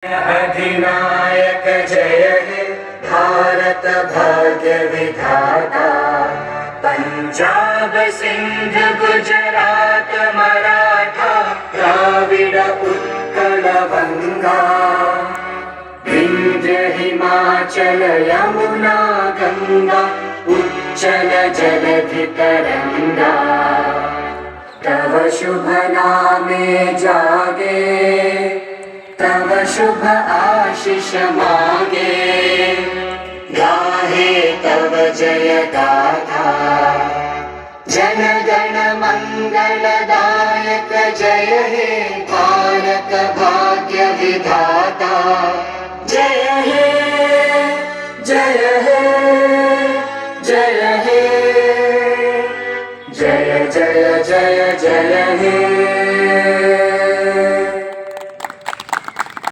अधिनायक जय हे भारत भाग्य विधाता। पंजाब सिंध गुजरात मराठा द्राविड उत्कल बंगा। विंध्य हिमाचल यमुना गंगा उच्चल जलधि तरंगा। तव शुभ नामे जागे तव शुभ आशीष मागे। गाहे तव जय गाथा जन गण मंगलदायक जय हे भारत भाग्य विधाता। जय हे जय हे जय हे जय जय जय जय हे।